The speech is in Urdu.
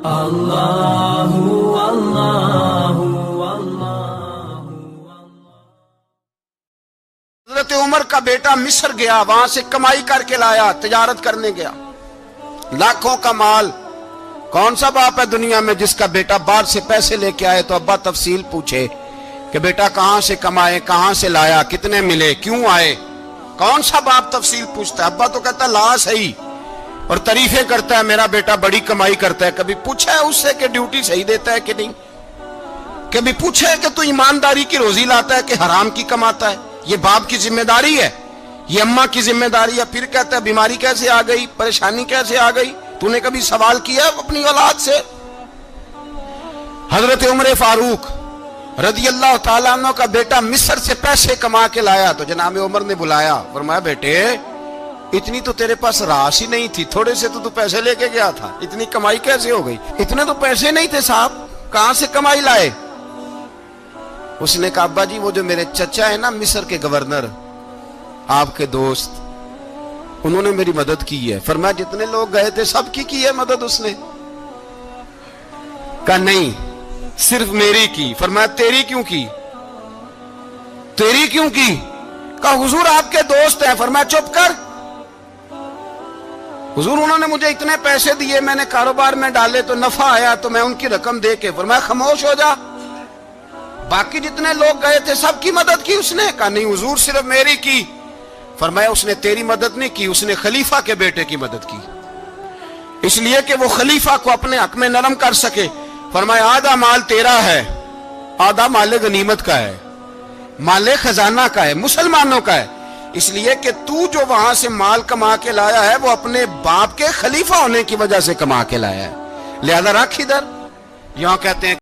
اللہ اللہ حضرت عمر کا بیٹا مصر گیا، وہاں سے کمائی کر کے لایا، تجارت کرنے گیا، لاکھوں کا مال۔ کون سا باپ ہے دنیا میں جس کا بیٹا باہر سے پیسے لے کے آئے تو ابا تفصیل پوچھے کہ بیٹا کہاں سے کمائے، کہاں سے لایا، کتنے ملے، کیوں آئے؟ کون سا باپ تفصیل پوچھتا ہے؟ ابا تو کہتا ہے لا صحیح، اور تعریفیں کرتا ہے میرا بیٹا بڑی کمائی کرتا ہے۔ کبھی پوچھا ہے اس سے کہ ڈیوٹی صحیح دیتا ہے کہ نہیں؟ کبھی پوچھا ہے کہ تو ایمانداری کی روزی لاتا ہے کہ حرام کی کماتا ہے؟ یہ باپ کی ذمہ داری ہے، یہ اماں کی ذمہ داری ہے۔ پھر کہتا ہے بیماری کیسے آ گئی، پریشانی کیسے آ گئی؟ تو نے کبھی سوال کیا اپنی اولاد سے؟ حضرت عمر فاروق رضی اللہ تعالیٰ عنہ کا بیٹا مصر سے پیسے کما کے لایا تو جناب عمر نے بلایا، فرمایا بیٹے اتنی تو تیرے پاس راس ہی نہیں تھی، تھوڑے سے تو پیسے لے کے گیا تھا، اتنی کمائی کیسے ہو گئی؟ اتنے تو پیسے نہیں تھے صاحب، کہاں سے کمائی لائے؟ اس نے کہا ابا جی وہ جو میرے چچا ہے نا مصر کے گورنر، آپ کے دوست، انہوں نے میری مدد کی ہے۔ فرمایا جتنے لوگ گئے تھے سب کی ہے مدد اس نے؟ کہا نہیں صرف میری کی۔ فرمایا تیری کیوں کی؟ تیری کیوں کی؟ کہا حضور آپ کے دوست ہیں۔ فرمایا چپ کر، حضور انہوں نے مجھے اتنے پیسے دیے، میں نے کاروبار میں ڈالے تو نفع آیا تو میں ان کی رقم دے کے۔ فرمایا خاموش ہو جا، باقی جتنے لوگ گئے تھے سب کی مدد کی اس نے؟ کہا نہیں حضور صرف میری کی۔ فرمایا اس نے تیری مدد نہیں کی، اس نے خلیفہ کے بیٹے کی مدد کی، اس لیے کہ وہ خلیفہ کو اپنے حق میں نرم کر سکے۔ فرمایا آدھا مال تیرا ہے، آدھا مال غنیمت کا ہے، مال خزانہ کا ہے، مسلمانوں کا ہے، اس لیے کہ تو جو وہاں سے مال کما کے لایا ہے وہ اپنے باپ کے خلیفہ ہونے کی وجہ سے کما کے لایا ہے، لہذا رکھ ادھر۔ یہاں کہتے ہیں